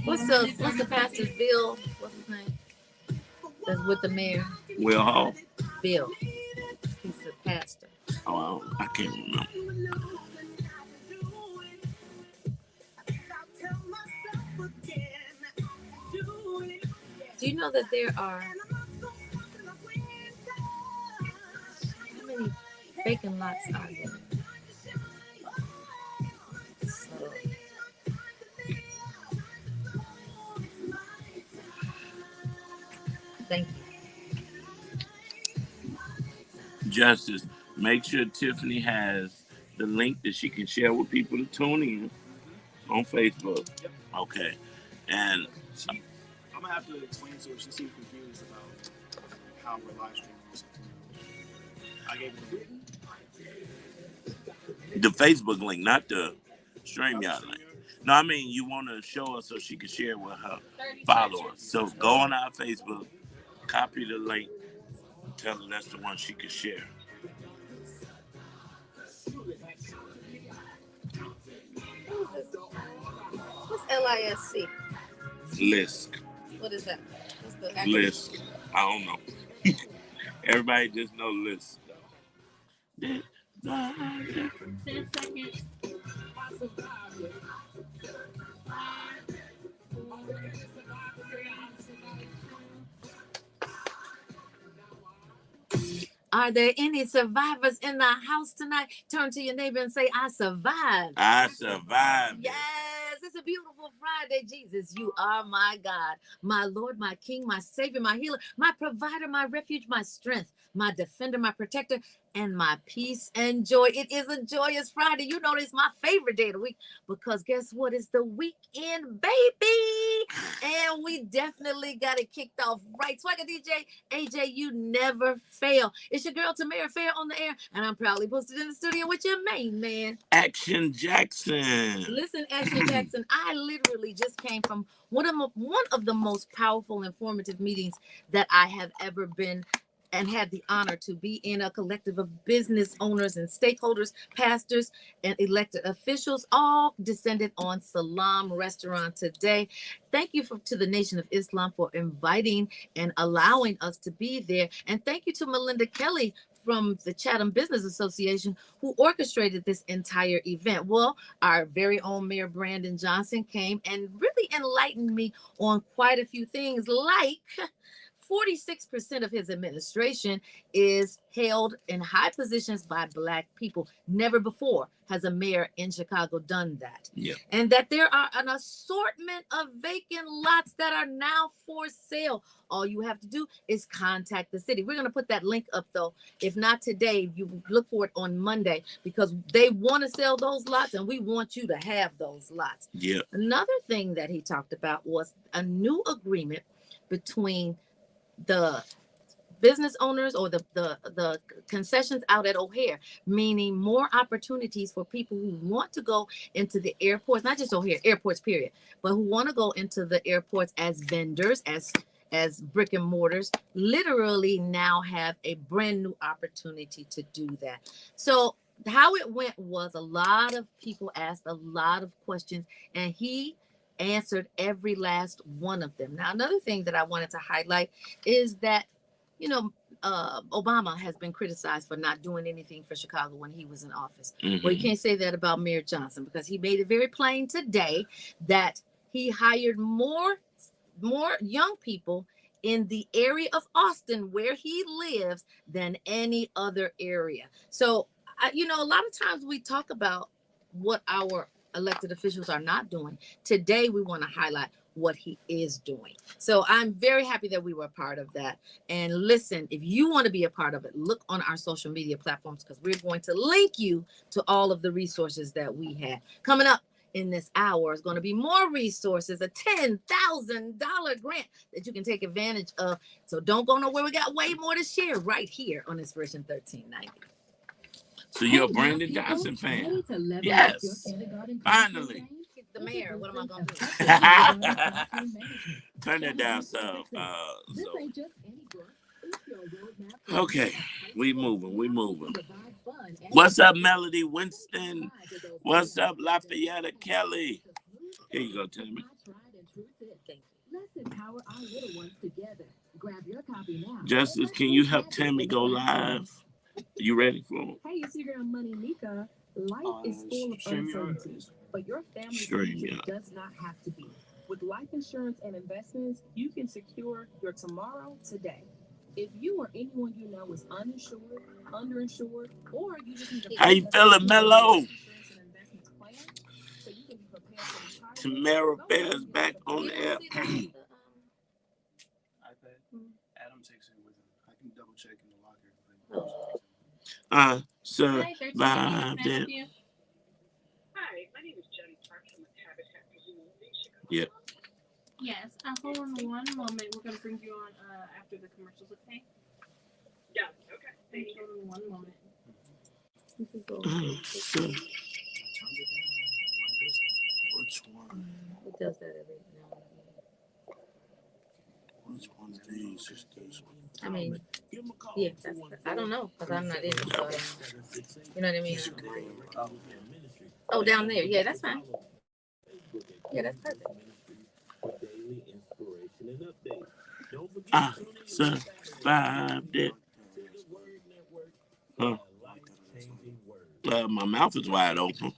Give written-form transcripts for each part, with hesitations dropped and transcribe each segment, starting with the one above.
What's the pastor's Bill? What's his name? That's with the mayor. Will Hall. Bill. He's the pastor. Oh, I can't remember. Do you know that there are how many vacant lots are there? So, thank you. Justice, make sure Tiffany has the link that she can share with people to tune in on Facebook. Yep. Okay. And I'm going to have to explain to her. She seemed confused about how we're live streaming or something. I gave her the Facebook link, not the StreamYard link. No, I mean, you want to show her so she can share with her followers. So go on our Facebook, copy the link, tell her that's the one she can share. What's LISC? Lisk. What is that? What's the acronym? Lisk. I don't know. Everybody just know Lisk. 10 seconds. Are there any survivors in the house tonight? Turn to your neighbor and say, I survived. I survived. Yes, it's a beautiful Friday. Jesus, you are my God, my Lord, my King, my Savior, my healer, my provider, my refuge, my strength, my defender, my protector, and my peace and joy. It is a joyous Friday. You know, it's my favorite day of the week because guess what? It's the weekend, baby. And we definitely got it kicked off right. Swagger DJ, AJ, you never fail. It's your girl, Tamara Fair on the air, and I'm proudly posted in the studio with your main man, Action Jackson. Listen, Action Jackson, I literally just came from one of the most powerful, informative meetings that I have ever been and had the honor to be in, a collective of business owners and stakeholders, pastors, and elected officials, all descended on Salam Restaurant today. Thank you to the Nation of Islam for inviting and allowing us to be there. And thank you to Melinda Kelly from the Chatham Business Association who orchestrated this entire event. Well, our very own Mayor Brandon Johnson came and really enlightened me on quite a few things, like 46% of his administration is held in high positions by Black people. Never before has a mayor in Chicago done that. Yeah. And that there are an assortment of vacant lots that are now for sale. All you have to do is contact the city. We're going to put that link up, though. If not today, you look for it on Monday because they want to sell those lots and we want you to have those lots. Yeah. Another thing that he talked about was a new agreement between the business owners or the concessions out at O'Hare, meaning more opportunities for people who want to go into the airports, not just O'Hare, airports period, but who want to go into the airports as vendors, as brick and mortars, literally now have a brand new opportunity to do that. So how it went was a lot of people asked a lot of questions and he answered every last one of them. Now, another thing that I wanted to highlight is that, you know, Obama has been criticized for not doing anything for Chicago when he was in office. Mm-hmm. Well, you can't say that about Mayor Johnson because he made it very plain today that he hired more young people in the area of Austin where he lives than any other area. So, you know, a lot of times we talk about what our elected officials are not doing. Today, we want to highlight what he is doing. So I'm very happy that we were a part of that. And listen, if you want to be a part of it, look on our social media platforms because we're going to link you to all of the resources that we have. Coming up in this hour is going to be more resources, a $10,000 grant that you can take advantage of. So don't go nowhere. We got way more to share right here on Inspiration 1390. So you're a Brandon Johnson fan? Yes. Finally. He's the mayor. What am I going to do? Turn that down some. Okay. We moving. What's up, Melody Winston? What's up, Lafayette Kelly? Here you go, Tammy. Let's empower our little ones together. Grab your copy now. Justice, can you help Tammy go live? You ready for it? Hey, it's your girl Money Nika. Life is full of uncertainty, but your family's future does not have to be. With life insurance and investments, you can secure your tomorrow today. If you or anyone you know is uninsured, underinsured, or you just need a how you feeling, Mello? So you can be prepared for Tamara Bear's back on the air. iPad. Adam takes it with him. I can double check in the locker. Survived it. Hi, my name is Jenny Parks from Habitat for Humanity. Yeah. Yes, hold on one moment. We're going to bring you on after the commercials, okay? Yeah, okay. Thank you. Hold on one moment. Which one? It does that every now Which one of these is this one? and then. I mean, yeah, I don't know because I'm not in it. So I don't know. You know what I mean? Oh, down there. Yeah, that's fine. Yeah, that's perfect. Survived it. Huh. My mouth is wide open.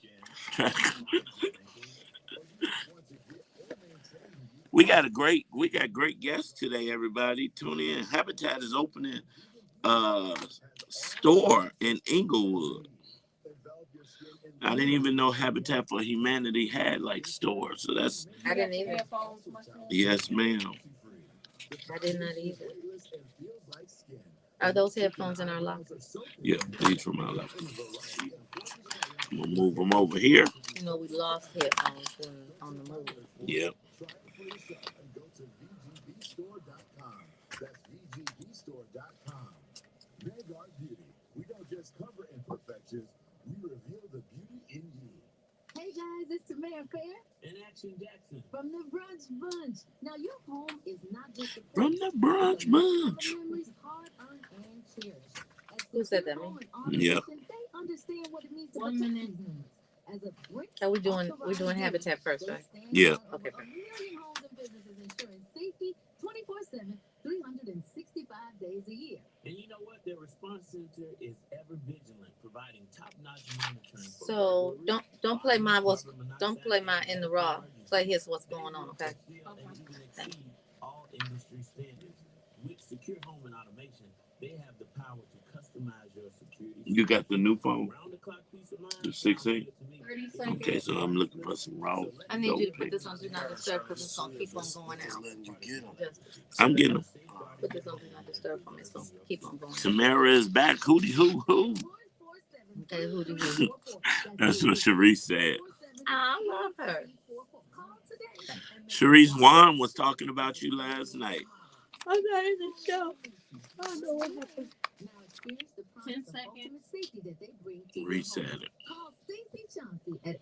We got great guests today, everybody. Tune in. Habitat is opening a store in Inglewood. I didn't even know Habitat for Humanity had like stores. So that's I didn't either. yes, ma'am. I did not either. Are those headphones in our locker? Yeah, these from my locker. I'm gonna move them over here. You know, we lost headphones when on the move. Yep. We don't just cover imperfections, we reveal the beauty in you. Hey guys, it's Tamara Fair And Action Jackson. from the Brunch Bunch. Now your home is not just a place, From the Brunch Bunch. memories hard-earned and cherished. Who said that, man? Yeah. They understand what it means to 1 protect minute. these homes. As a brick Are we doing? We're doing Habitat first, right? Yeah. Okay. A million homes and businesses ensuring safety 24/7, 365 days a year. And you know what? Their response center is ever vigilant, providing top-notch monitoring. So don't play my don't play my in the raw. Play his what's going on, okay? All industry standards. With secure home and automation, they have the power to customize your security. You got the new phone, Round-the-clock peace of mind. the 16. 30 seconds. Okay, so I'm looking for some raw. I need you to put this on Do Not Disturb because it's gonna keep on going out. Just I'm getting them. put this on Do Not Disturb for me. It's gonna keep on going. Tamara is back. Hootie hoo hoo. Okay, who do you? That's what Sharice said. I love her. Sharice Wan was talking about you last night. I'm not in the show. I don't know what happened. 10 seconds. Reset it. Call Stacey Chauncey at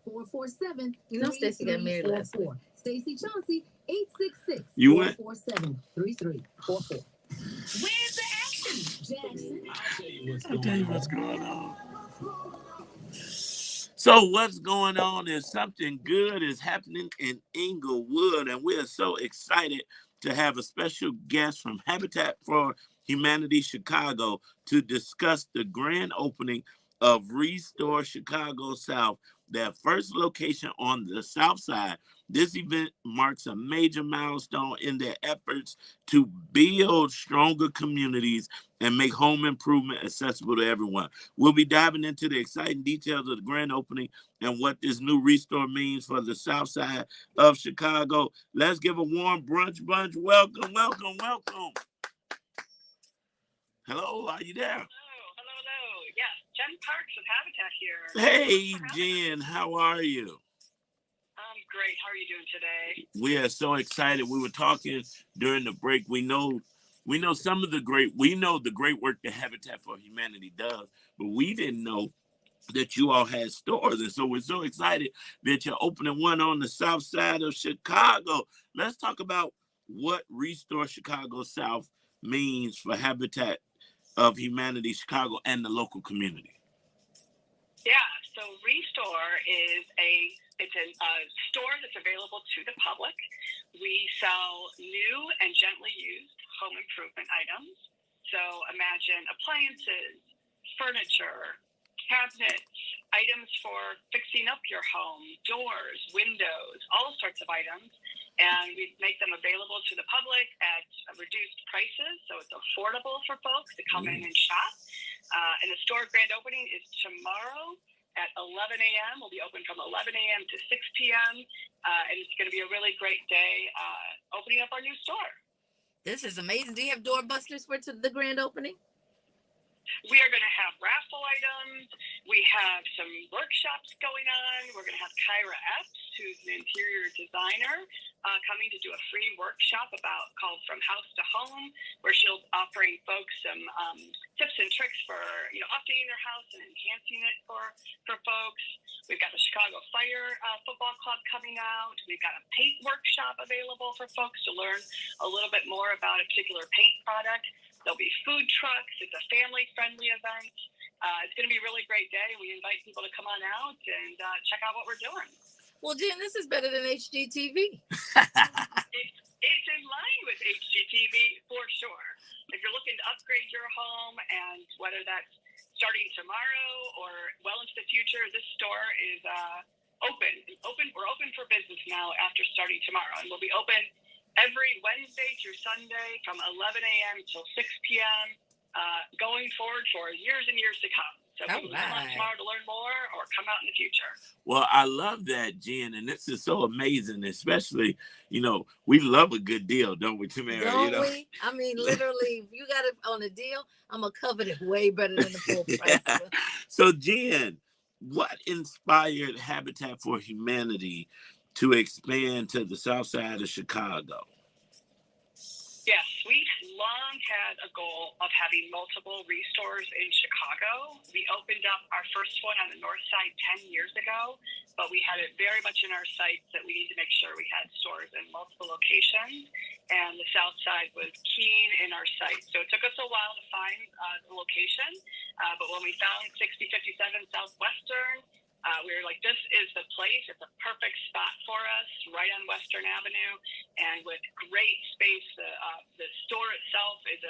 866-447. You know Stacey got married last week. Stacey Chauncey, 866 You went? 447-3344. Where's the action, Jackson? I'll tell you what's going on. So what's going on is something good is happening in Inglewood, and we are so excited to have a special guest from Habitat for Humanity Chicago to discuss the grand opening of Restore Chicago South, their first location on the South Side. This event marks a major milestone in their efforts to build stronger communities and make home improvement accessible to everyone. We'll be diving into the exciting details of the grand opening and what this new Restore means for the South Side of Chicago. Let's give a warm brunch bunch welcome, welcome, welcome. Hello, are you there? Hello. Yes, Jen Parks with Habitat here. Hey, Jen, how are you? I'm great. How are you doing today? We are so excited. We were talking during the break. We know the great work that Habitat for Humanity does, but we didn't know that you all had stores. And so we're so excited that you're opening one on the South Side of Chicago. Let's talk about what Restore Chicago South means for Habitat of Humanity Chicago and the local community? Yeah, so Restore is a store that's available to the public. We sell new and gently used home improvement items. So imagine appliances, furniture, cabinets, items for fixing up your home, doors, windows, all sorts of items. And we make them available to the public at reduced prices, so it's affordable for folks to come in and shop. And the store grand opening is tomorrow at 11 a.m. We'll be open from 11 a.m. to 6 p.m. And it's going to be a really great day opening up our new store. This is amazing. Do you have doorbusters for the grand opening? We are going to have raffle items. We have some workshops going on. We're going to have Kyra Epps, who's an interior designer, coming to do a free workshop called From House to Home, where she'll offering folks some tips and tricks for updating their house and enhancing it for folks. We've got the Chicago Fire Football Club coming out. We've got a paint workshop available for folks to learn a little bit more about a particular paint product. There'll be food trucks. It's a family-friendly event. It's going to be a really great day. We invite people to come on out and check out what we're doing. Well, Jen, this is better than HGTV. It's in line with HGTV for sure. If you're looking to upgrade your home, and whether that's starting tomorrow or well into the future, this store is open. We're open for business now after starting tomorrow, and we'll be open every Wednesday through Sunday from 11 a.m. till 6 p.m. Going forward for years and years to come. So people can come out tomorrow to learn more or come out in the future. Well, I love that, Jen, and this is so amazing, especially, we love a good deal, don't we, Tamara? Don't we? I mean, literally, if you got it on a deal, I'm going to cover it way better than the full price. So, Jen, what inspired Habitat for Humanity to expand to the south side of Chicago? Yes, we've long had a goal of having multiple restores in Chicago. We opened up our first one on the north side 10 years ago, but we had it very much in our sights that we need to make sure we had stores in multiple locations, and the south side was keen in our sights. So it took us a while to find the location, but when we found 6057 Southwestern, we were like, this is the place. It's a perfect spot for us, right on Western Avenue, and with great space. The store itself is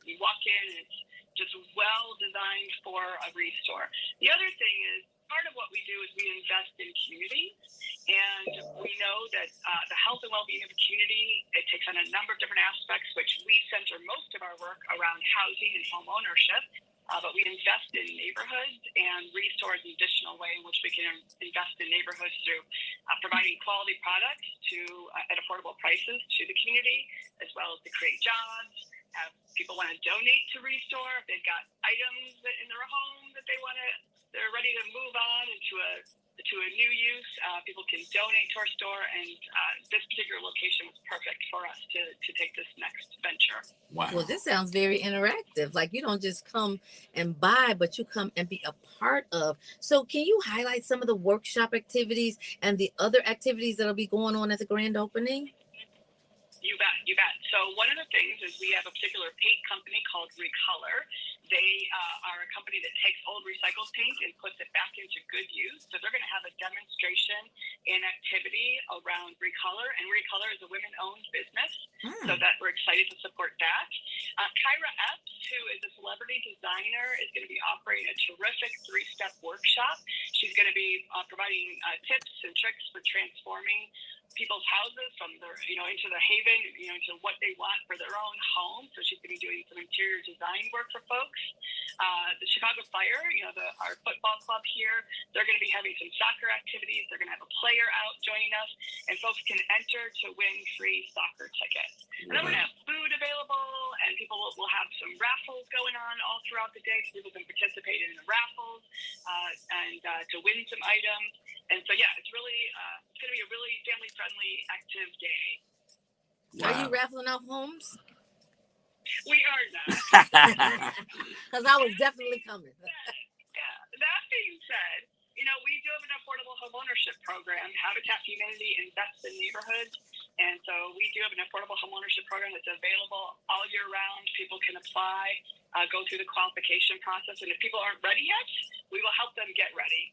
you walk in, and it's just well designed for a restore. The other thing is, part of what we do is we invest in community, and we know that the health and well-being of a community, it takes on a number of different aspects, which we center most of our work around housing and home ownership. But we invest in neighborhoods, and Restore is an additional way in which we can invest in neighborhoods through providing quality products at affordable prices to the community, as well as to create jobs. Have people want to donate to Restore if they've got items in their home that they're ready to move on into a new use. People can donate to our store, and this particular location was perfect for us to take this next venture. Wow. Well, this sounds very interactive. Like, you don't just come and buy, but you come and be a part of. So can you highlight some of the workshop activities and the other activities that'll be going on at the grand opening? You bet. So one of the things is we have a particular paint company called Recolor. They are a company that takes old recycled paint and puts it back into good use. So they're going to have a demonstration and activity around Recolor, and Recolor is a women-owned business, so that we're excited to support that. Kyra Epps, who is a celebrity designer, is going to be offering a terrific 3-step workshop. She's going to be providing tips and tricks for transforming people's houses from into the haven, into what they want for their own home. So she's going to be doing some interior design work for folks. The Chicago Fire, our football club here, they're going to be having some soccer activities. They're going to have a player out joining us, and folks can enter to win free soccer tickets. And then we're going to have food available, and people will have some raffles going on all throughout the day, so people can participate in the raffles and to win some items. And so, yeah, it's really it's going to be a really family-friendly, active day. Wow. Are you raffling off homes? We are not. Because I was definitely coming. Yeah. That being said, we do have an affordable home ownership program. Habitat for Humanity invests in neighborhoods And so we do have an affordable homeownership program that's available all year round. People can apply, go through the qualification process. And if people aren't ready yet, we will help them get ready.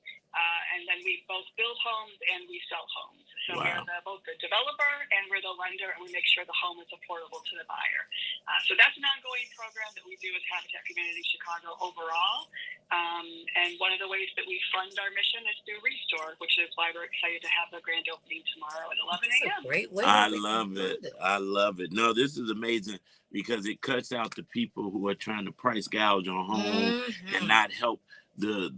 And then we both build homes and we sell homes. So Wow. we're both the developer and we're the lender, and we make sure the home is affordable to the buyer. So that's an ongoing program that we do with Habitat Community Chicago overall. And one of the ways that we fund our mission is through Restore, which is why we're excited to have the grand opening tomorrow at 11 That's a.m. a great way. I love it. I love it. No, this is amazing because it cuts out the people who are trying to price gouge on homes and not help the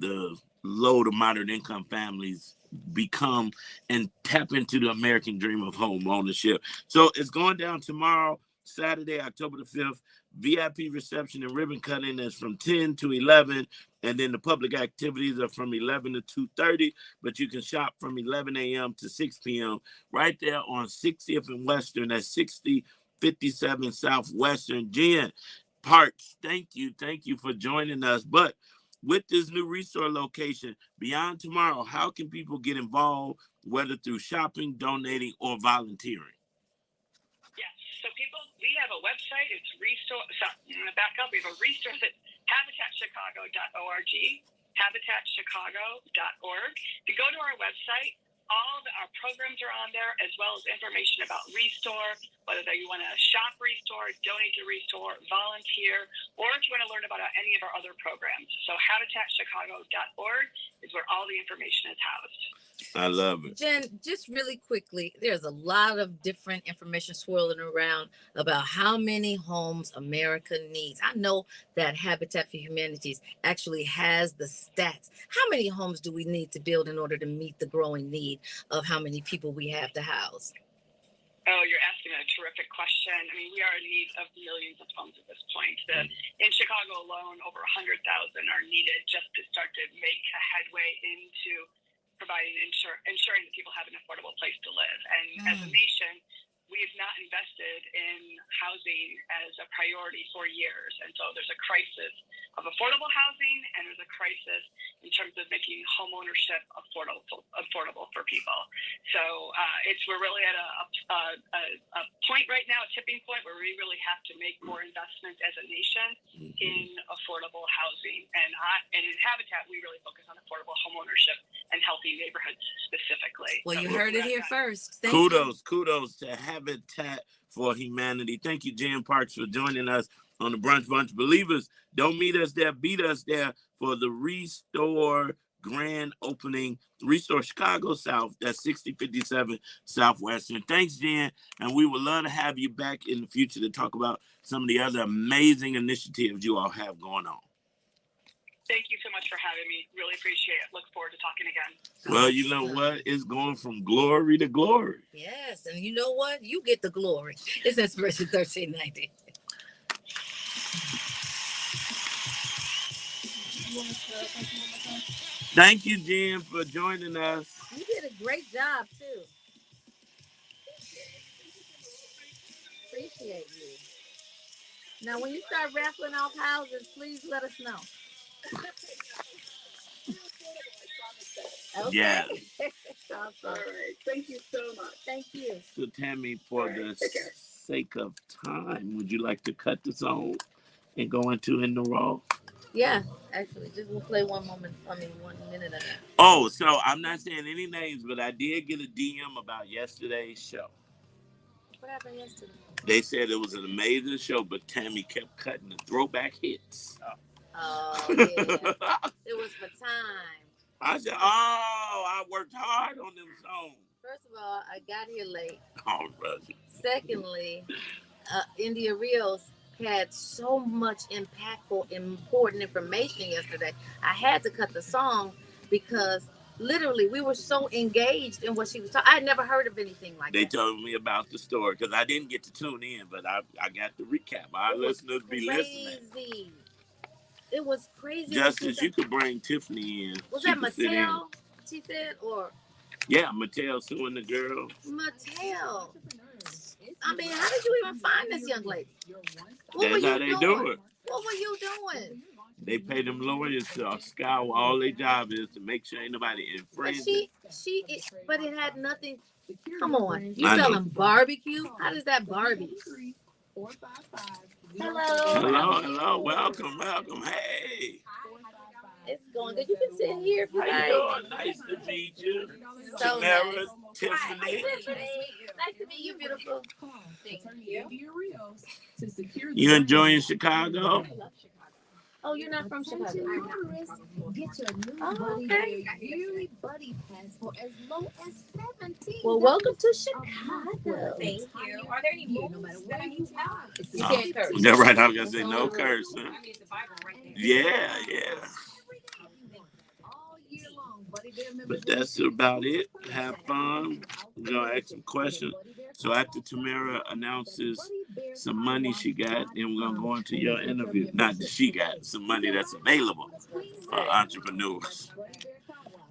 low to moderate income families become and tap into the American dream of home ownership. So it's going down tomorrow, Saturday, October the 5th. VIP reception and ribbon cutting is from 10 to 11. And then the public activities are from 11 to 2:30. But you can shop from 11 a.m. to 6 p.m. right there on 60th and Western. That's 6057 Southwestern. Jen Parks, thank you. Thank you for joining us. But with this new Restore location, beyond tomorrow, how can people get involved, whether through shopping, donating, or volunteering? Yes. So we have a website. It's Restore. So I'm going to back up. We have a Restore that's habitatchicago.org. Habitatchicago.org. If you go to our website, all of our programs are on there, as well as information about Restore, whether you want to shop Restore, donate to Restore, volunteer, or if you want to learn about any of our other programs. So habitatchicago.org is where all the information is housed. I love it. Jen, just really quickly, there's a lot of different information swirling around about how many homes America needs. I know that Habitat for Humanity actually has the stats. How many homes do we need to build in order to meet the growing need of how many people we have to house? Oh, you're asking a terrific question. I mean, we are in need of millions of homes at this point. In Chicago alone, over 100,000 are needed just to start to make a headway into providing ensuring that people have an affordable place to live. And as a nation, we have not invested in housing as a priority for years. And so there's a crisis of affordable housing, and there's a crisis in terms of making home ownership affordable for people. So we're really at a point right now, a tipping point, where we really have to make more investments as a nation in affordable housing. And in Habitat, we really focus on affordable home ownership and healthy neighborhoods specifically. Well, you heard it here first. Kudos to Habitat for Humanity. Thank you, Jen Parks, for joining us on the Brunch Bunch. Believers, don't meet us there, beat us there for the Restore grand opening. Restore Chicago South, that's 6057 Southwestern. Thanks, Jen, and we would love to have you back in the future to talk about some of the other amazing initiatives you all have going on. Thank you so much for having me. Really appreciate it. Look forward to talking again. Well, you know what? It's going from glory to glory. Yes, and you know what? You get the glory. It's Inspiration 1390. Thank you, Jen, for joining us. You did a great job, too. Appreciate you. Now, when you start raffling off houses, please let us know. Okay. Yeah. Awesome. All right. Thank you so much. Thank you. So, Tammy, for the sake of time, would you like to cut the song and go into In the Raw? Yeah, actually, just we'll play 1 minute of that. Oh, so I'm not saying any names, but I did get a DM about yesterday's show. What happened yesterday? They said it was an amazing show, but Tammy kept cutting the throwback hits. Oh, yeah. It was for time. I said, I worked hard on them songs. First of all, I got here late. Oh, brother. Secondly, India Reels had so much impactful, important information yesterday. I had to cut the song because literally we were so engaged in what she was talking. I had never heard of anything like that. They told me about the story because I didn't get to tune in, but I got the recap. Our listeners be listening. It was crazy. Justice, you could bring Tiffany in. Was that Mattel, she said, or? Yeah, Mattel suing the girl. Mattel. I mean, how did you even find this young lady? That's how they do it. What were you doing? They pay them lawyers to scour. All their job is to make sure ain't nobody infringing. But it had nothing. Secure Come your on. brand You I know. selling barbecue? How does that barbie? 455. Hello. Welcome. Hey. It's going good. You can sit here if you How you like. doing? Nice to meet you. So Tamara, nice. Tiffany. Nice to meet you, beautiful. You enjoying Chicago? Oh, you're not from Chicago. Attention motorists, get your new Oh, buddy okay. their yearly buddy pass for as low as $17. Well, welcome to a month. Chicago. Thank you. Are there any No moves matter that I where need you to know? are, it's You Oh, can't curse. yeah, right. I was gonna That's say the no only rule. cursing. I mean, it's the Bible right there. Yeah. all year long. Buddy Bear members But that's about it. Have fun. We're gonna ask some questions. So after Tamara announces some money she got, then we're gonna go into your interview. Not that she got some money that's available for entrepreneurs.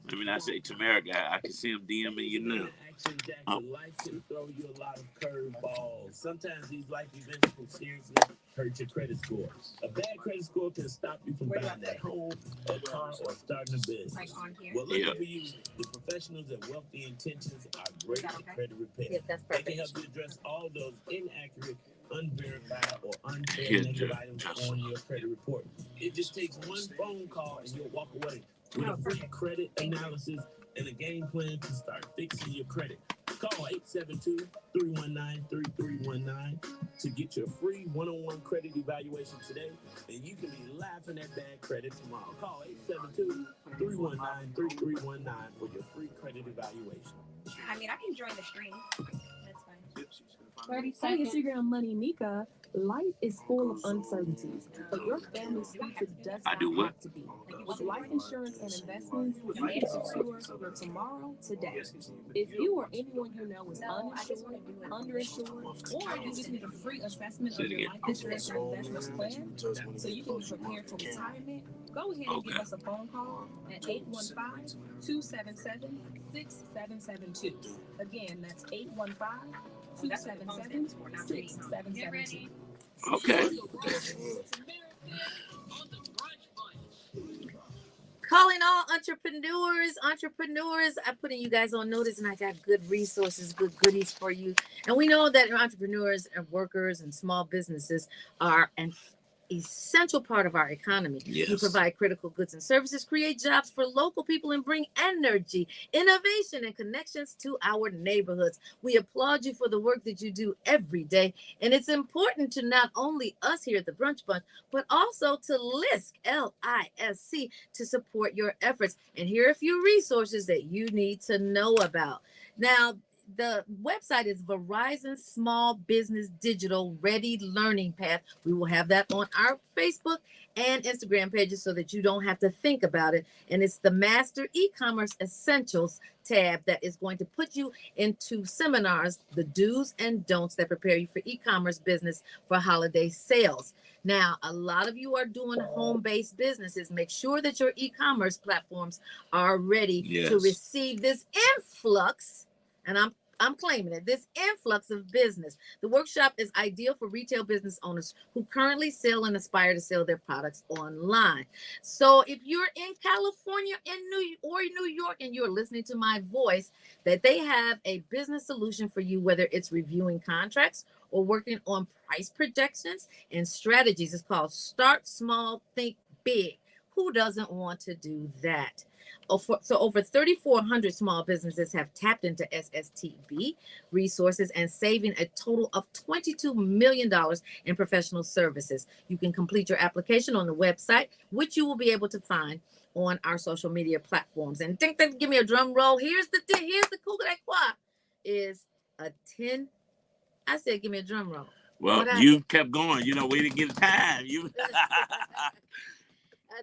Let me not say Tamara got. I can see him DMing you now. Action Jackson, life can throw you a lot of curveballs. Sometimes these life events can seriously hurt your credit score. A bad credit score can stop you from buying that home, a car, or starting a business. Like on here. Well, lucky Yeah. for you, the professionals at Wealthy Intentions are great at credit repair. Yeah, that's They can perfect. help you address all those inaccurate, unverified, or unfair Here's negative your items Tesla. on your credit report. It just takes one phone call and you'll walk away with a free credit analysis and a game plan to start fixing your credit. Call 872-319-3319 to get your free one-on-one credit evaluation today, and you can be laughing at bad credit tomorrow. Call 872-319-3319 for your free credit evaluation. I mean, I can join the stream. That's fine. 30 seconds. Hey, Instagram money, Nika. Life is full of uncertainties, but your family's future does I not do what? have to be. With life insurance and investments, you can secure your tomorrow today. If you or anyone you know is uninsured, underinsured, or you just need a free assessment of your life insurance or investments plan so you can be prepared for retirement, go ahead and give us a phone call at 815-277-6772. Again, that's 815-277-6772. Okay. Calling all entrepreneurs. I'm putting you guys on notice, and I got good resources, good goodies for you. And we know that entrepreneurs and workers and small businesses are an essential part of our economy. Yes. You provide critical goods and services, create jobs for local people, and bring energy, innovation, and connections to our neighborhoods. We applaud you for the work that you do every day. And it's important to not only us here at the Brunch Bunch, but also to LISC, LISC, to support your efforts. And here are a few resources that you need to know about. Now, the website is Verizon Small Business Digital Ready Learning Path. We will have that on our Facebook and Instagram pages so that you don't have to think about it. And it's the Master E-Commerce Essentials tab that is going to put you into seminars, the do's and don'ts that prepare you for e-commerce business for holiday sales. Now, a lot of you are doing home-based businesses. Make sure that your e-commerce platforms are ready to receive this influx. And I'm claiming it, this influx of business. The workshop is ideal for retail business owners who currently sell and aspire to sell their products online. So if you're in California, in New York, and you're listening to my voice, that they have a business solution for you, whether it's reviewing contracts or working on price projections and strategies. It's called Start Small, Think Big. Who doesn't want to do that? So over 3,400 small businesses have tapped into SSTB resources and saving a total of $22 million in professional services. You can complete your application on the website, which you will be able to find on our social media platforms. And give me a drum roll. Here's the coup de quoi is a 10. I said, give me a drum roll. Well, you kept going. You know, we didn't get time. You. A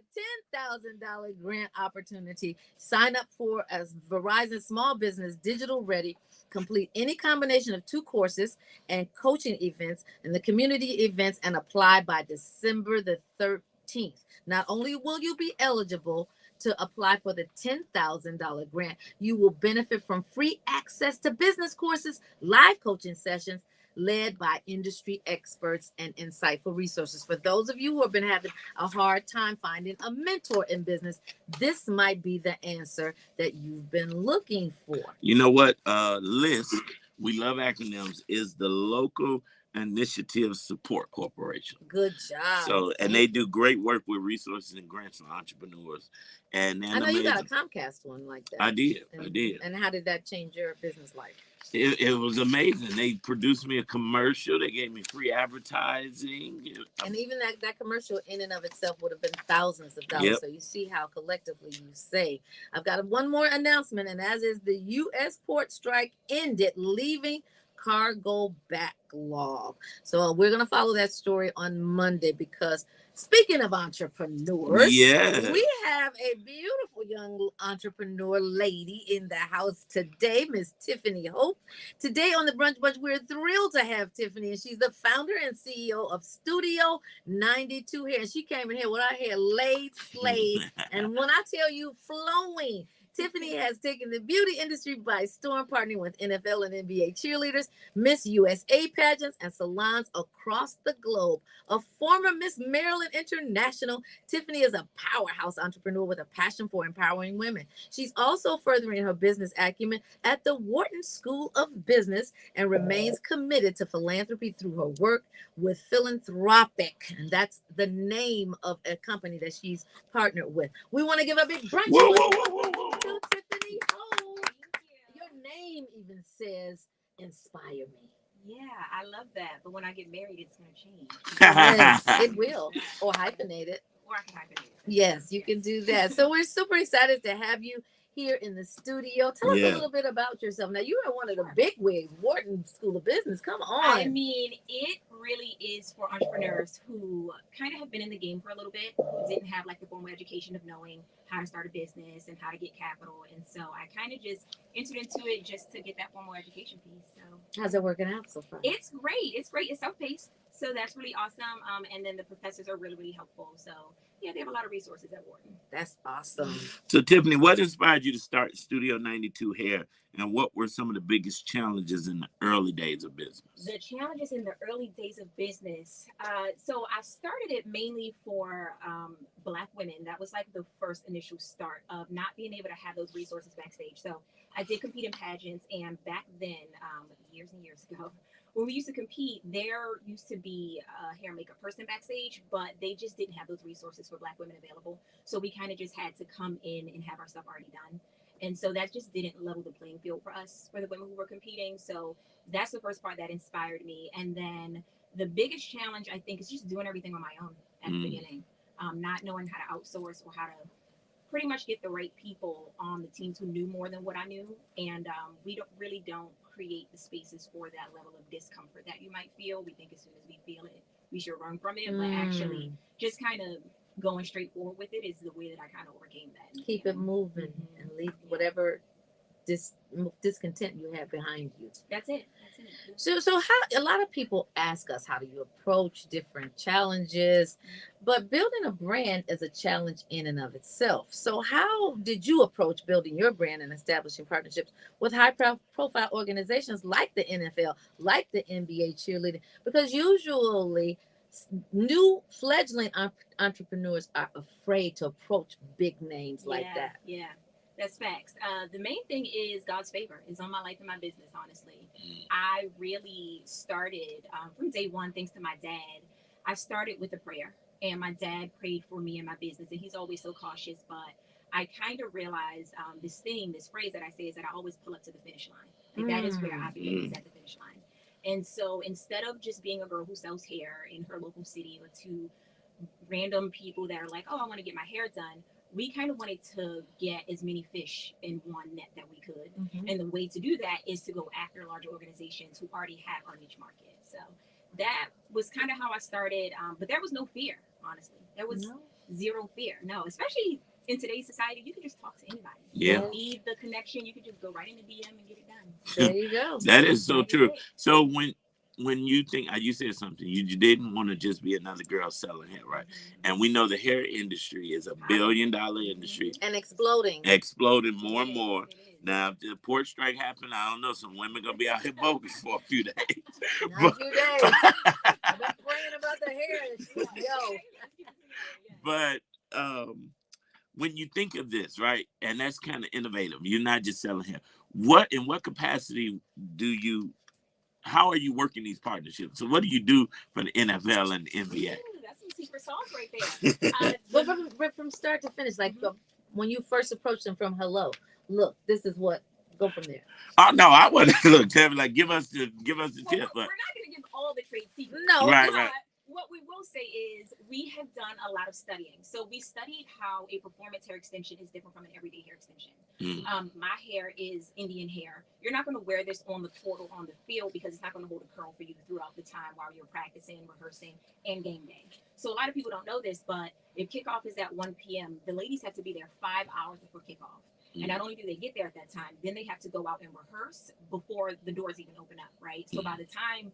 $10,000 grant opportunity. Sign up for a Verizon Small Business Digital Ready. Complete any combination of 2 courses and coaching events and the community events and apply by December the 13th. Not only will you be eligible to apply for the $10,000 grant, you will benefit from free access to business courses, live coaching sessions, led by industry experts and insightful resources. For those of you who have been having a hard time finding a mentor in business, this might be the answer that you've been looking for. You know what? LIST, we love acronyms, is the Local Initiative Support Corporation. Good job. So, and they do great work with resources and grants for entrepreneurs. And I know you got a Comcast one like that. I did. And how did that change your business life? It was amazing. They produced me a commercial. They gave me free advertising. And even that commercial in and of itself would have been thousands of dollars. Yep. So you see how collectively you save. I've got one more announcement, and as is the U.S. port strike ended, leaving cargo backlog. So we're going to follow that story on Monday, because speaking of entrepreneurs, we have a beautiful young entrepreneur lady in the house today, Miss Tiffany Hope. Today on the Brunch Bunch, we're thrilled to have Tiffany, and she's the founder and CEO of Studio 92 Hair. And she came in here with our hair laid, slayed, and when I tell you flowing. Tiffany has taken the beauty industry by storm, partnering with NFL and NBA cheerleaders, Miss USA pageants, and salons across the globe. A former Miss Maryland International, Tiffany is a powerhouse entrepreneur with a passion for empowering women. She's also furthering her business acumen at the Wharton School of Business and remains committed to philanthropy through her work with Philanthropic. And that's the name of a company that she's partnered with. We want to give a big brunch. Whoa. Tiffany Hope. Your name even says inspire me. Yeah, I love that. But when I get married, it's going to change. Yes, it will. Or hyphenate it. Or I can hyphenate it. Yes, you can do that. So we're super excited to have you here in the studio. Tell us a little bit about yourself. Now, you are one of the big wigs, Wharton School of Business. Come on. I mean, it really is for entrepreneurs who kind of have been in the game for a little bit, who didn't have like the formal education of knowing how to start a business and how to get capital. And so I kind of just entered into it just to get that formal education piece. So how's it working out so far? It's great. It's great. It's self-paced. So that's really awesome. And then the professors are really, really helpful. So yeah, they have a lot of resources at Wharton. That's awesome. So Tiffany, what inspired you to start Studio 92 Hair, and what were some of the biggest challenges in the early days of business? The challenges in the early days of business. So I started it mainly for Black women. That was like the first initial start of not being able to have those resources backstage. So I did compete in pageants, and back then, years and years ago, when we used to compete, there used to be a hair and makeup person backstage, but they just didn't have those resources for Black women available. So we kind of just had to come in and have our stuff already done. And so that just didn't level the playing field for us, for the women who were competing. So that's the first part that inspired me. And then the biggest challenge, I think, is just doing everything on my own at the beginning, not knowing how to outsource or how to pretty much get the right people on the teams who knew more than what I knew. And we don't create the spaces for that level of discomfort that you might feel. We think as soon as we feel it, we should run from it. But actually just kind of going straight forward with it is the way that I kind of overcame that. Keep it moving and leave whatever discontent you have behind you. That's it. So how a lot of people ask us, how do you approach different challenges? But building a brand is a challenge in and of itself. So how did you approach building your brand and establishing partnerships with high-profile organizations like the NFL, like the NBA cheerleading? Because usually new fledgling entrepreneurs are afraid to approach big names like that. Yeah. That's facts. The main thing is God's favor is on my life and my business, honestly. I really started from day one, thanks to my dad. I started with a prayer, and my dad prayed for me and my business, and he's always so cautious. But I kind of realized this phrase that I say is that I always pull up to the finish line. Like that is where I begin, is at the finish line. And so instead of just being a girl who sells hair in her local city or to random people that are like, oh, I want to get my hair done, we kind of wanted to get as many fish in one net that we could. And the way to do that is to go after larger organizations who already have our niche market. So that was kind of how I started. But there was no fear, honestly. There was zero fear. No, especially in today's society, you can just talk to anybody. You don't need the connection. You can just go right in the DM and get it done. There you go. That is so true. So when you think, you said something, you didn't want to just be another girl selling hair, right? And we know the hair industry is a $1 billion industry and exploding. Exploding more and more. Now, if the port strike happened, I don't know, some women going to be out here bogus for a few days. Not a few days. I've been praying about the hair. Yo. But when you think of this, right, and that's kind of innovative. You're not just selling hair. In what capacity how are you working these partnerships? So what do you do for the NFL and the NBA? Ooh, that's some secret sauce right there. But from start to finish, like when you first approached them from hello, look, this is what, go from there. Oh no, I wouldn't look, Tiffany, like give us the tip. But we're not going to give all the trade secrets. No, right. What we will say is we have done a lot of studying. So we studied how a performance hair extension is different from an everyday hair extension. My hair is Indian hair. You're not going to wear this on the court or on the field because it's not going to hold a curl for you throughout the time while you're practicing, rehearsing, and game day. So a lot of people don't know this, but if kickoff is at 1 p.m., the ladies have to be there 5 hours before kickoff. And not only do they get there at that time, then they have to go out and rehearse before the doors even open up, right? So by the time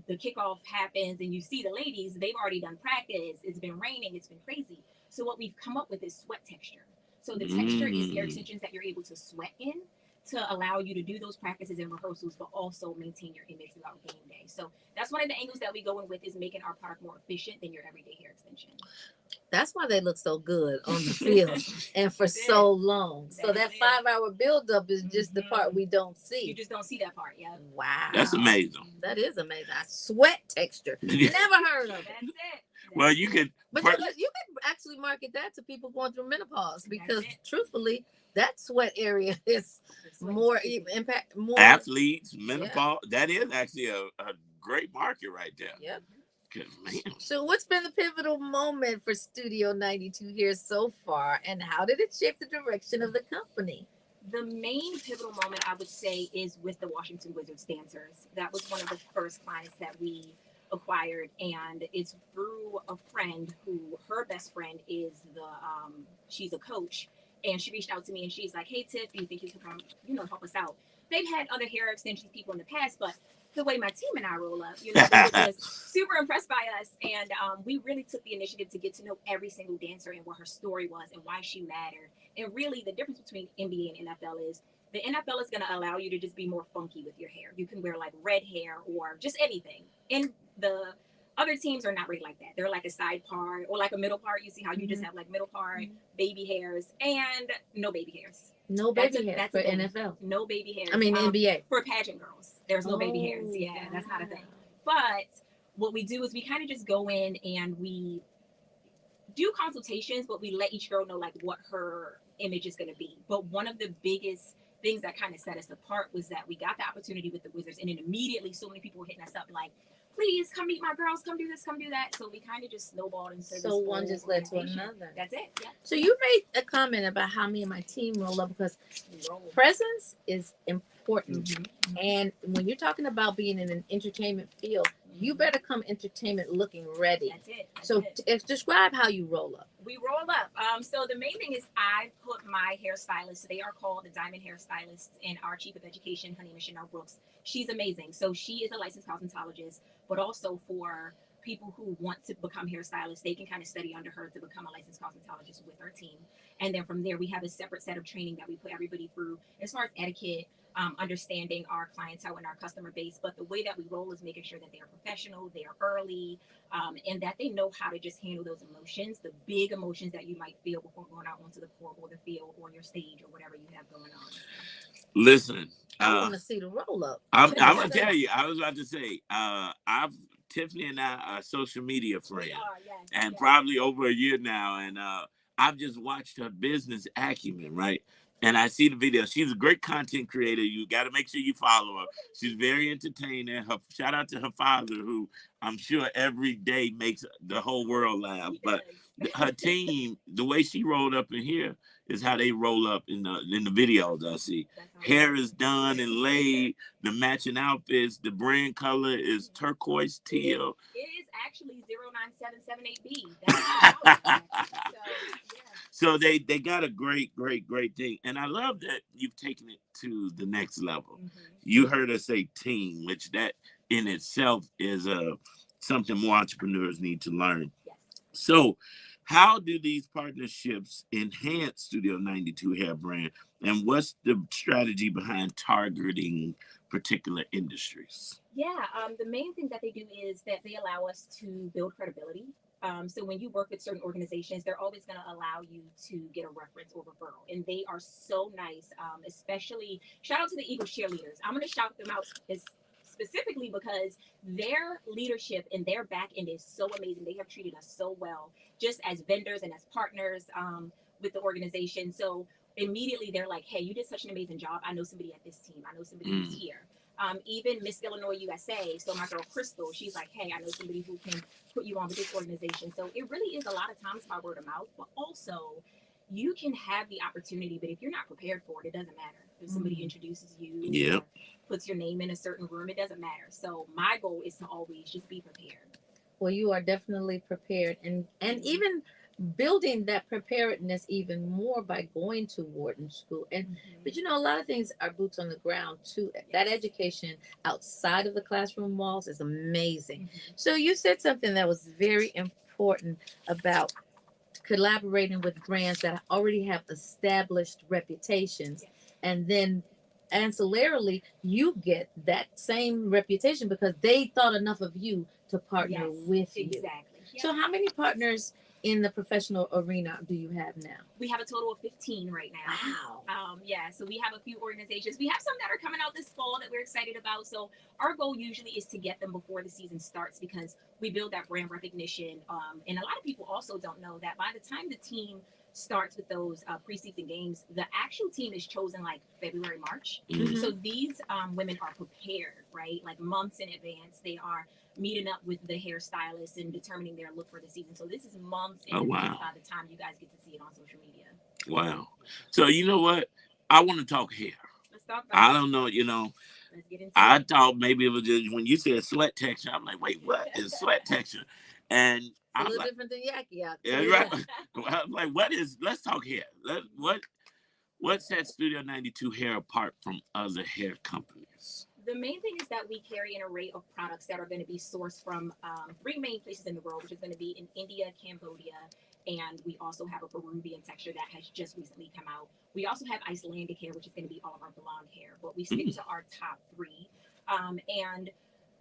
the kickoff happens and you see the ladies, they've already done practice. It's been raining. It's been crazy. So what we've come up with is sweat texture. So the texture is hair extensions that you're able to sweat in to allow you to do those practices and rehearsals, but also maintain your image throughout game day. So that's one of the angles that we go in with, is making our product more efficient than your everyday hair extension. That's why they look so good on the field and for so long. So that 5-hour buildup is just the part we don't see. You just don't see that part, yeah. Wow. That's amazing. That is amazing. Sweat texture. Never heard of it. That's it. Well, you could. But you could actually market that to people going through menopause, because truthfully, that sweat area is more impact, more athletes, menopause. Yeah. That is actually a great market right there. Yep. Man. So what's been the pivotal moment for Studio 92 here so far, and how did it shape the direction of the company? The main pivotal moment, I would say, is with the Washington Wizards dancers. That was one of the first clients that we acquired, and it's through a friend who, her best friend is she's a coach, and she reached out to me and she's like, "Hey Tiff, do you think you could come, help us out?" They've had other hair extensions people in the past, but the way my team and I roll up, they were just super impressed by us, and we really took the initiative to get to know every single dancer and what her story was and why she mattered. And really, the difference between NBA and NFL is the NFL is going to allow you to just be more funky with your hair. You can wear like red hair or just anything. And the other teams are not really like that. They're like a side part or like a middle part. You see how you just have like middle part, baby hairs, and no baby hairs. No baby hairs for NFL. No baby hairs. I mean, NBA. For pageant girls, there's no baby hairs. Yeah, that's not a thing. But what we do is we kind of just go in and we do consultations, but we let each girl know like what her image is going to be. But one of the biggest things that kind of set us apart was that we got the opportunity with the Wizards, and then immediately so many people were hitting us up like, "Please come meet my girls, come do this, come do that." So we kind of just snowballed into this. So one just led to another. That's it. Yeah. So you made a comment about how me and my team roll up, because presence is important. And when you're talking about being in an entertainment field, you better come entertainment looking ready. That's it. So describe how you roll up. We roll up. So the main thing is I put my hairstylist, they are called the Diamond Hairstylists, and our chief of education, her name is Chanel Brooks. She's amazing. So she is a licensed cosmetologist, but also for people who want to become hairstylists, they can kind of study under her to become a licensed cosmetologist with our team. And then from there, we have a separate set of training that we put everybody through as far as etiquette, understanding our clientele and our customer base. But the way that we roll is making sure that they are professional, they are early, and that they know how to just handle those emotions, the big emotions that you might feel before going out onto the court or the field or your stage or whatever you have going on. Listen, I want to see the roll up. I'm gonna tell you. I was about to say, Tiffany and I are social media friends, and probably over a year now, and I've just watched her business acumen, right? And I see the video. She's a great content creator. You got to make sure you follow her. She's very entertaining. Shout out to her father, who I'm sure every day makes the whole world laugh. But her team, the way she rolled up in here is how they roll up in the videos I see. Hair is done and laid. The matching outfits. The brand color is turquoise teal. It is actually 09778B. That's So they got a great thing. And I love that you've taken it to the next level. You heard us say team, which in itself is something more entrepreneurs need to learn. Yes. So, how do these partnerships enhance Studio 92 hair brand, and what's the strategy behind targeting particular industries? Yeah, the main thing that they do is that they allow us to build credibility. So when you work with certain organizations, they're always going to allow you to get a reference or referral, and they are so nice. Especially shout out to the Eagles cheerleaders. I'm going to shout them out specifically because their leadership and their back end is so amazing. They have treated us so well, just as vendors and as partners with the organization. So immediately they're like, "Hey, you did such an amazing job. I know somebody at this team. I know somebody who's here." Even Miss Illinois USA, so my girl Crystal, she's like, "Hey, I know somebody who can put you on with this organization." So it really is a lot of times by word of mouth, but also you can have the opportunity, but if you're not prepared for it, it doesn't matter. If somebody introduces you, or puts your name in a certain room, it doesn't matter. So my goal is to always just be prepared. Well, you are definitely prepared, and even building that preparedness even more by going to Wharton School. And but you know, a lot of things are boots on the ground too. That education outside of the classroom walls is amazing. So you said something that was very important about collaborating with brands that already have established reputations, and then ancillarily you get that same reputation because they thought enough of you to partner with you. Exactly. So how many partners in the professional arena do you have now? We have a total of 15 right now. Wow. Yeah, so we have a few organizations. We have some that are coming out this fall that we're excited about. So our goal usually is to get them before the season starts because we build that brand recognition. And a lot of people also don't know that by the time the team starts with those preseason games, the actual team is chosen like February, March. So these women are prepared, right? Like months in advance. They are meeting up with the hairstylist and determining their look for the season. So this is months in advance by the time you guys get to see it on social media. Wow. So you know what? I want to talk hair. Let's talk about I don't know, Let's get into I it. thought maybe it was just when you said sweat texture, I'm like, wait, what is sweat texture? And a I'm little like, different than Yaki out yeah, there. right. I'm like, let's talk hair. What sets Studio 92 hair apart from other hair companies? The main thing is that we carry an array of products that are going to be sourced from 3 main places in the world, which is going to be in India, Cambodia, and we also have a Peruvian texture that has just recently come out. We also have Icelandic hair, which is going to be all of our blonde hair, but we stick to our top 3. And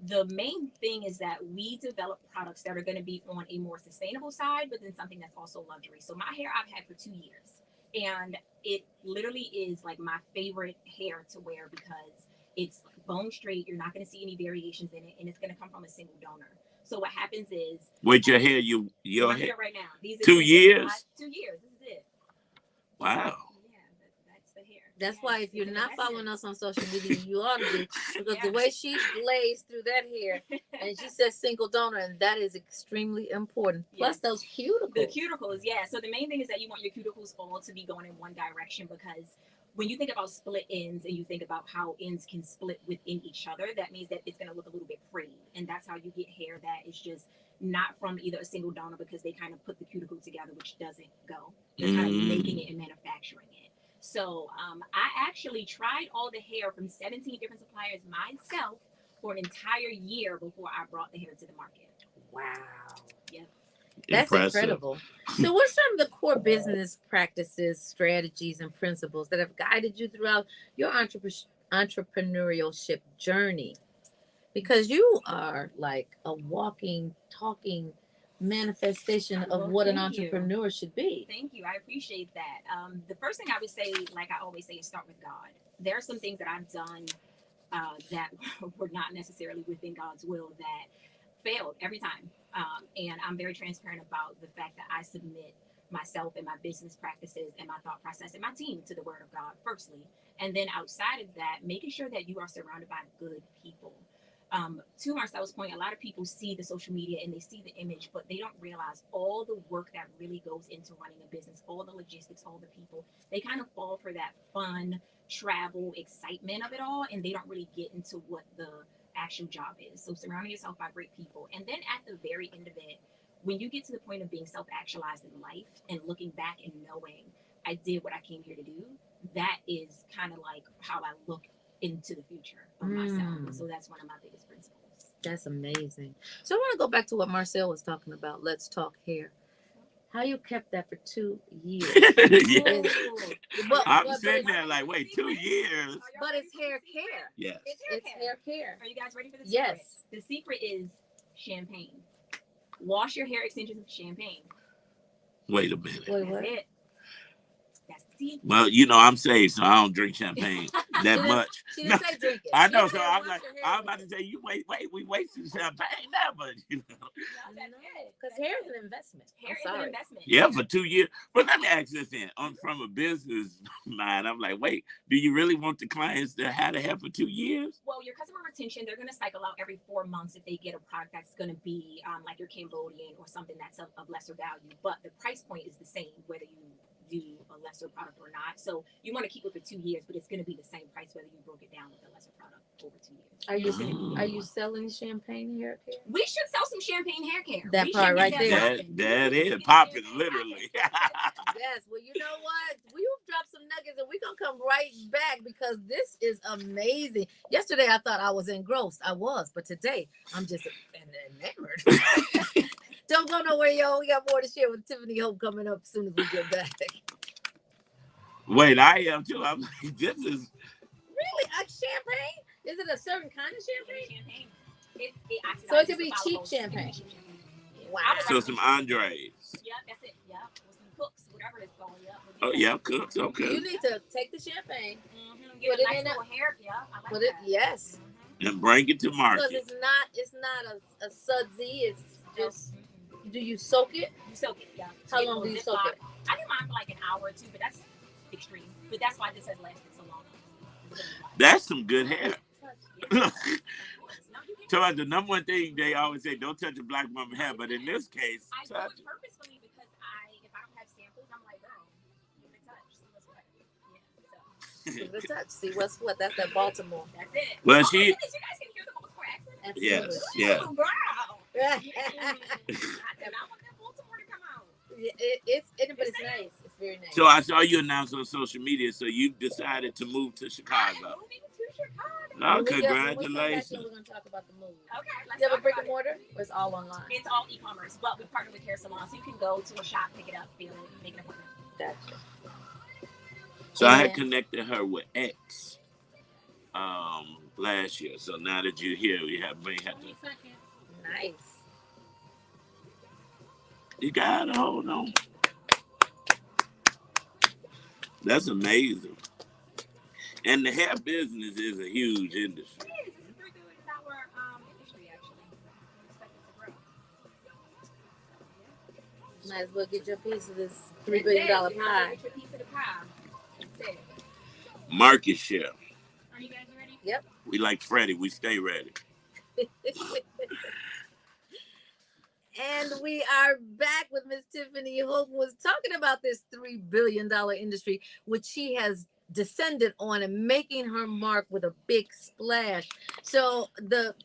the main thing is that we develop products that are going to be on a more sustainable side, but then something that's also luxury. So my hair I've had for 2 years, and it literally is like my favorite hair to wear because it's bone straight. You're not going to see any variations in it, and it's going to come from a single donor. So what happens is with your hair, your hair hair right now. These are 2 years. 2 years. This is it. Wow. Yeah, that's the hair. That's why if you're not following us on social media, you ought to be, because the way she blazed through that hair, and she says single donor, and that is extremely important. Plus those cuticles. The cuticles, yeah. So the main thing is that you want your cuticles all to be going in one direction, because when you think about split ends and you think about how ends can split within each other, that means that it's going to look a little bit frayed. And that's how you get hair that is just not from either a single donor, because they kind of put the cuticle together, which doesn't go. They're kind of making it and manufacturing it. So I actually tried all the hair from 17 different suppliers myself for an entire year before I brought the hair to the market. Wow. Yep. That's incredible. So what are some of the core business practices, strategies, and principles that have guided you throughout your entrepreneurship journey? Because you are like a walking, talking manifestation of what an entrepreneur should be. Thank you. I appreciate that. The first thing I would say, like I always say, is start with God. There are some things that I've done that were not necessarily within God's will that failed every time. And I'm very transparent about the fact that I submit myself and my business practices and my thought process and my team to the word of God firstly. And then outside of that, making sure that you are surrounded by good people. To Marcel's point, a lot of people see the social media and they see the image, but they don't realize all the work that really goes into running a business, all the logistics, all the people. They kind of fall for that fun, travel, excitement of it all, and they don't really get into what the actual job is. So surrounding yourself by great people. And then at the very end of it, when you get to the point of being self-actualized in life and looking back and knowing I did what I came here to do, that is kind of like how I look into the future of myself. And so that's one of my biggest principles. That's amazing. So I want to go back to what Marcel was talking about. Let's talk hair. How you kept that for 2 years? Yeah. But, I'm but sitting it's, there like, wait, 2 years? but it's hair care. Yes. It's Hair care. Are you guys ready for the secret? Yes. The secret is champagne. Wash your hair extensions with champagne. Wait a minute. Wait, That's what? it. That's the secret. Well, you know, I'm saved, so I don't drink champagne that much. She didn't say drink it. I know, She so said I'm wash like, your hair I'm with about it. to say, we wasted champagne now, but you know. No, that's it. Because hair is an investment. Hair I'm is an sorry. investment. Yeah, for 2 years. But let me ask this then. From a business mind, I'm like, wait, do you really want the clients to have the hair for 2 years? Well, your customer retention, they're going to cycle out every 4 months if they get a product that's going to be like your Cambodian or something that's of lesser value. But the price point is the same, whether you do a lesser product or not. So you want to keep it for 2 years, but it's going to be the same price whether you broke it down with a lesser product over 2 years. Are you selling champagne hair care? We should sell some champagne hair care. That We part should right get there. popping. That is popping, literally. Yes. Well, you know what? We'll drop some nuggets and we're going to come right back because this is amazing. Yesterday, I thought I was engrossed. I was. But today, I'm just enamored. Don't go nowhere, yo. We got more to share with Tiffany Hope coming up as soon as we get back. Wait, I am too. I'm like, this is. Really? A champagne? Is it a certain kind of champagne? So it could be cheap champagne. Wow. So some Andres. Yeah, that's it. Yeah. With some cooks, whatever it's called. Yeah. Oh, yeah, cooks. Okay. You need to take the champagne. Get Put a it nice in little hair. Yeah. I like Put it, that. yes. And bring it to Because market. it's not a sudsy. It's just, do you soak it? You soak it, yeah. How long do you soak it? I do mine for like an hour or two, but that's extreme. But that's why this has lasted so long. That's some good hair. So the number one thing they always say, don't touch a black woman's hair, but in this case, I do touch it purposefully because if I don't have samples, I'm like, girl, give it a touch, see what's what. Yeah, so. Give it a touch. See what's what. That's that Baltimore. That's it. Well, oh, she. You guys can hear the Baltimore accent. Absolutely. Yes, Ooh, girl. Yeah. I said, I want that Baltimore to come out. But it's nice. It's very nice. So I saw you announce on social media, so you decided to move to Chicago. I'm moving to Chicago. Oh, When we congratulations. we're going to talk about the move. Okay, let's You have a talk brick about and mortar? Or it's all online? It's all e-commerce, but we partner with hair salons, so you can go to a shop, pick it up, feel it, make an appointment. Gotcha. So I had connected her with X last year. So now that you're here, we have to. Nice. You got to hold on. That's amazing. And the hair business is a huge industry. It is. It's a $3 billion industry, actually. We expect it to grow. Might as well get your piece of this $3 billion pie. Get your piece of the pie. That's it. Market share. Are you guys ready? Yep. We like Freddie. We stay ready. And we are back with Miss Tiffany Hope, who was talking about this $3 billion industry, which she has descended on and making her mark with a big splash. So the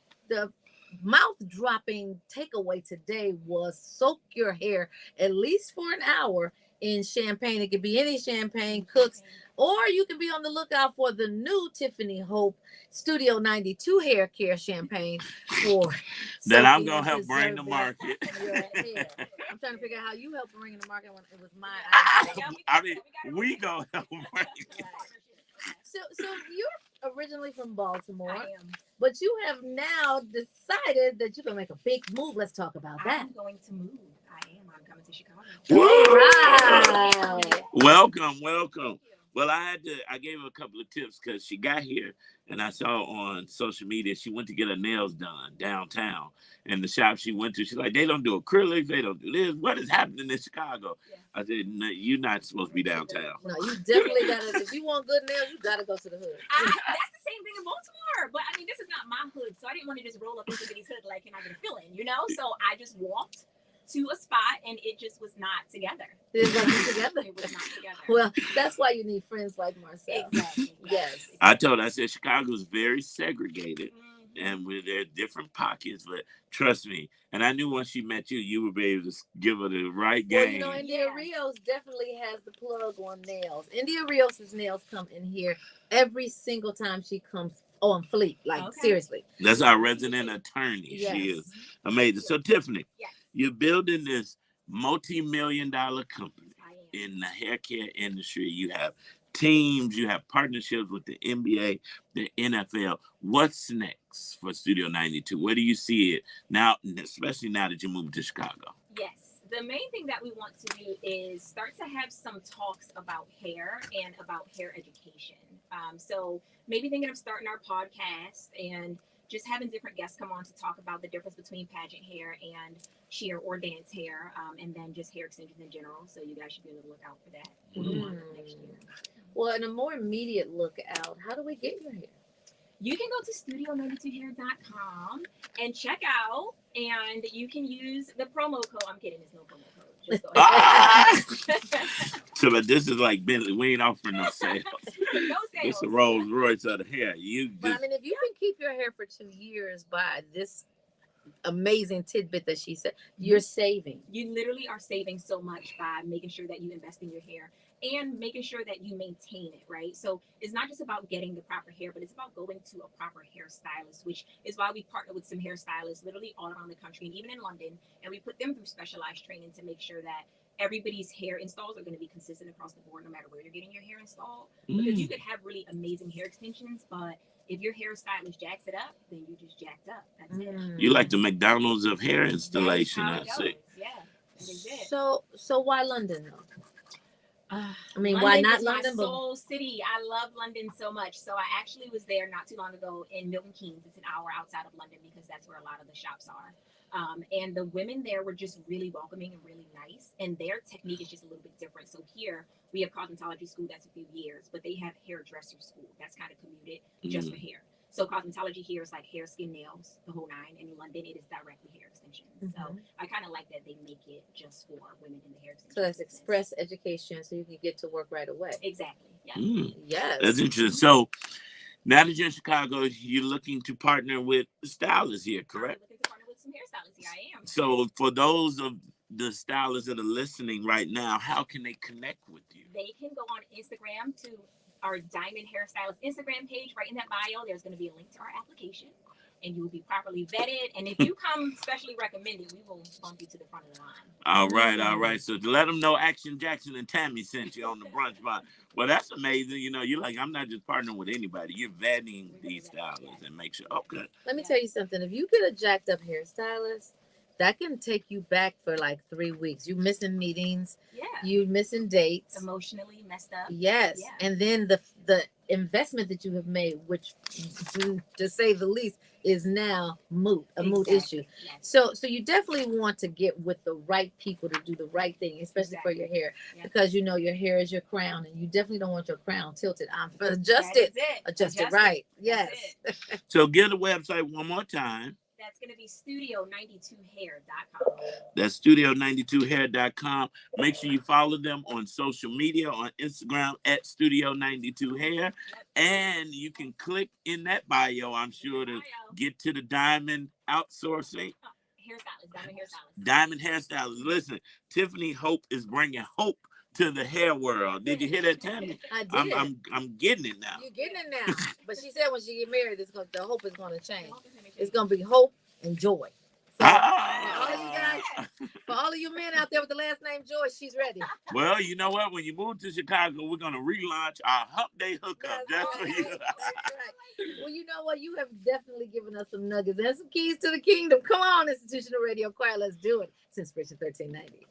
mouth-dropping takeaway today was soak your hair at least for an hour in champagne. It could be any champagne, Cooks, or you can be on the lookout for the new Tiffany Hope Studio 92 hair care champagne for That I'm soaking going and to help bring to preserving market. your hair. I'm trying to figure out how you helped bring it to market when it was my idea. I mean, we going to help bring it. So you're originally from Baltimore, I am. but you have now decided that you're going to make a big move. Let's talk about that. I'm going to move. I'm coming to Chicago. Wow. Welcome. Well, I gave her a couple of tips because she got here and I saw on social media she went to get her nails done downtown. And the shop she went to, she's like, they don't do acrylics, they don't do this. What is happening in Chicago? Yeah. I said, no, you're not supposed to be downtown. No, you definitely gotta. If you want good nails, you gotta go to the hood. That's the same thing in Baltimore, but I mean, this is not my hood, so I didn't want to just roll up into somebody's hood like, can I get a fill-in, you know? So I just walked to a spot and it just was not together. It wasn't together. It was not together. Well, that's why you need friends like Marcel. Exactly. Yes. I said Chicago's very segregated. And there are different pockets, but trust me. And I knew once she met you, you would be able to give her the right game. Well, India Rios definitely has the plug on nails. India Rios' nails come in here every single time she comes on fleek. Like seriously. That's our resident attorney. Yes. She is amazing. So Tiffany, Yes. you're building this multi-million-dollar company in the hair care industry. You have teams, you have partnerships with the NBA, the NFL. What's next for Studio 92? Where do you see it now, especially now that you're moving to Chicago? Yes. The main thing that we want to do is start to have some talks about hair and about hair education. So maybe thinking of starting our podcast and just having different guests come on to talk about the difference between pageant hair and sheer or dance hair, and then just hair extensions in general. So you guys should be on the lookout for that next year. Well, in a more immediate look out, how do we get your hair? You can go to studio92hair.com and check out, and you can use the promo code. I'm kidding, there's no promo code. Just go ahead. So, but this is like Bentley. We ain't offering no sales. No sales. It's a Rolls Royce of the hair. But I mean, if you can keep your hair for 2 years by this amazing tidbit that she said, you're saving. You literally are saving so much by making sure that you invest in your hair and making sure that you maintain it, right? So it's not just about getting the proper hair, but it's about going to a proper hairstylist, which is why we partner with some hairstylists literally all around the country and even in London, and we put them through specialized training to make sure that everybody's hair installs are going to be consistent across the board, no matter where you're getting your hair installed. Because you could have really amazing hair extensions, but if your hairstylist jacks it up, then you just jacked up. That's it. You like the McDonald's of hair installation, I see. Yeah, that is it. So why London though? I mean, London why not is London? My soul city. I love London so much. So I actually was there not too long ago in Milton Keynes. It's an hour outside of London because that's where a lot of the shops are. And the women there were just really welcoming and really nice. And their technique is just a little bit different. So here we have cosmetology school that's a few years, but they have hairdresser school that's kind of commuted just for hair. So cosmetology here is like hair, skin, nails, the whole nine. And in London, it is directly hair extensions. So I kind of like that they make it just for women in the hair extension. So that's express education, so you can get to work right away. Exactly. Yeah. Yes. That's interesting. So now that you're in Chicago, you're looking to partner with stylists here, correct? I'm looking to partner with some hairstylists here. I am. So for those of the stylists that are listening right now, how can they connect with you? They can go on Instagram to our Diamond Hairstylist Instagram page. Right in that bio, there's going to be a link to our application, and you will be properly vetted. And if you come specially recommended, we will bump you to the front of the line. All right. So to let them know Action Jackson and Tammy sent you on the brunch bar. Well, that's amazing. You know, you're like, I'm not just partnering with anybody. You're vetting these stylists and make sure. Okay. Let me tell you something. If you get a jacked up hairstylist, that can take you back for like 3 weeks. You missing meetings. Yeah. You missing dates. Emotionally messed up. Yes. Yeah. And then the investment that you have made, which to say the least is now moot issue. Yes. So you definitely want to get with the right people to do the right thing, especially for your hair, because you know your hair is your crown, and you definitely don't want your crown tilted. Adjust it right. Yes. So get the website one more time. That's going to be studio92hair.com. That's studio92hair.com. Make sure you follow them on social media, on Instagram at Studio92Hair. And you can click in that bio, I'm sure, to get to the Diamond Outsourcing. Diamond Hairstylist. Listen, Tiffany Hope is bringing hope to the hair world. Did you hear that, Tammy? I did. I'm getting it now. You're getting it now. But she said when she get married, the hope is going to change. It's going to be hope and joy. So for all of you guys, for all of you men out there with the last name Joy, she's ready. Well, you know what? When you move to Chicago, we're going to relaunch our Hump Day hookup. That's for you. That's right. Well, you know what? You have definitely given us some nuggets and some keys to the kingdom. Come on, Institutional Radio Choir. Let's do it. Since Richard 1390.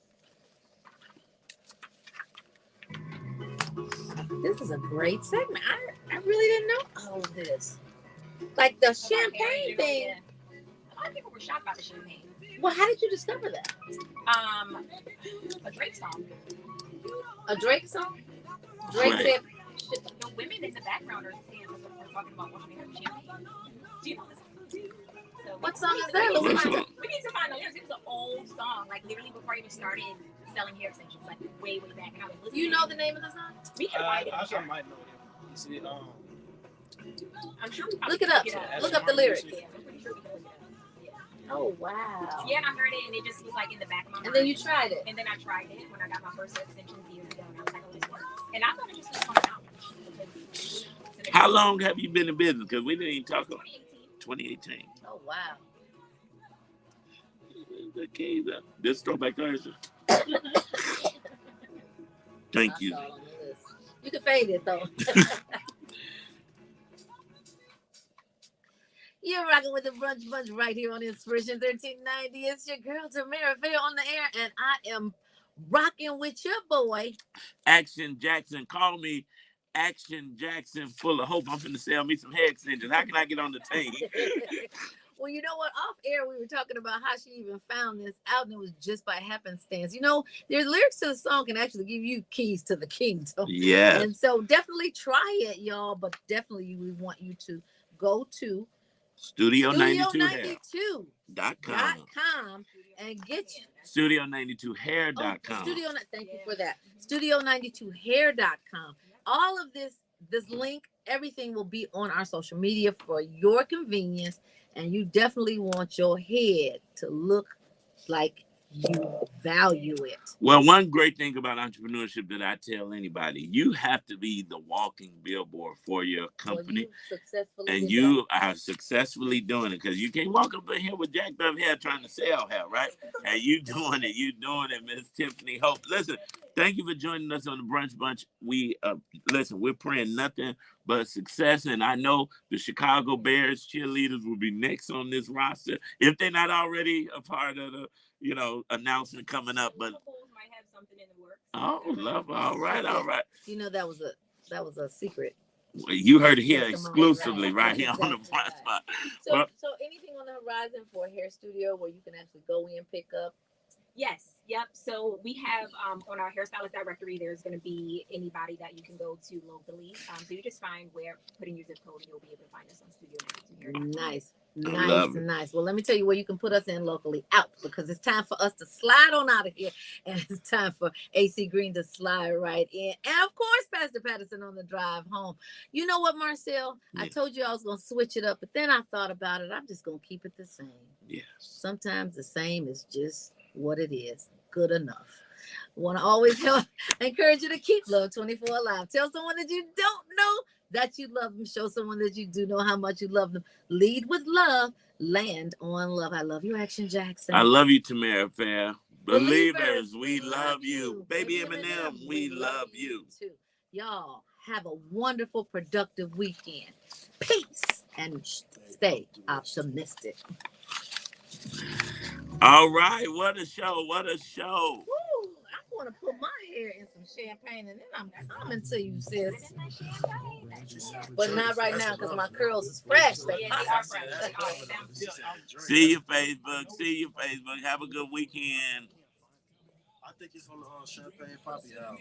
This is a great segment. I really didn't know all of this. Like the champagne thing. Yeah. A lot of people were shocked by the champagne. Well, how did you discover that? A Drake song. A Drake song? Drake said the women in the background are talking about washing their champagne. Do you know this song? So what song is that? We need to find the lyrics. It was an old song, like literally before I even started selling hair extensions, like way back. And I was listening. You know the name of the song? We can find it. I might know it. You see, I'm sure. Look it up. Look up the lyrics. Yeah, I'm pretty sure we can look it up. Yeah. Oh wow. Yeah, and I heard it, and it just was like in the back of my mind. And then you tried it. And then I tried it when I got my first hair extensions years ago, and I was like, oh, this works. And I thought it just was coming out to How long have you been in business? Because we didn't even talk about 2018. Oh, wow. Okay, this throwback Thursday. Thank you. You can fade it, though. You're rocking with the Brunch Bunch right here on Inspiration 1390. It's your girl, Tamara Fair, on the air, and I am rocking with your boy, Action Jackson. Call me Action Jackson, full of hope. I'm finna sell me some hair extensions. How can I get on the team? Well, you know what? Off air, we were talking about how she even found this out, and it was just by happenstance. You know, there's lyrics to the song can actually give you keys to the kingdom. Yeah. And so definitely try it, y'all. But definitely, we want you to go to Studio92.com and get you Studio92hair.com. Thank you for that. Studio92hair.com. All of this link, everything will be on our social media for your convenience, and you definitely want your head to look like you value it. Well, one great thing about entrepreneurship that I tell anybody, you have to be the walking billboard for your company. And you are successfully doing it, because you can't walk up in here with jacked up hair trying to sell hair, right? And you doing it, Miss Tiffany Hope. Listen, thank you for joining us on the Brunch Bunch. We're praying nothing but success, and I know the Chicago Bears cheerleaders will be next on this roster if they're not already a part of the announcement coming up. But might have something in the works. Oh, love. All right. You know, that was a secret. Well, you heard it here exclusively right here on the Brunch Spot. So anything on the horizon for a hair studio where you can actually go in, pick up? Yes. Yep. So we have on our hairstylist directory, there's going to be anybody that you can go to locally. So you just find put in your zip code, you'll be able to find us on Studio 92. Nice. Well, let me tell you where you can put us in locally out, because it's time for us to slide on out of here, and it's time for AC Green to slide right in, and of course Pastor Patterson on the drive home. You know what, Marcel? Yeah. I told you I was gonna switch it up, but then I thought about it. I'm just gonna keep it the same. Yes. Sometimes the same is just what it is. Good enough. Want to always encourage you to keep Love 24 alive. Tell someone that you don't know that you love them. Show someone that you do know how much you love them. Lead with love. Land on love. I love you, Action Jackson. I love you, Tamara Fair. Believers, we love you. Baby Eminem, we love you too. Y'all have a wonderful, productive weekend. Peace and stay optimistic. All right, what a show. Woo, I want to put my hair in some champagne, and then I'm coming to you, sis. But not right now, because my curls is fresh. See you, Facebook. Have a good weekend. I think it's on the Champagne Poppy album.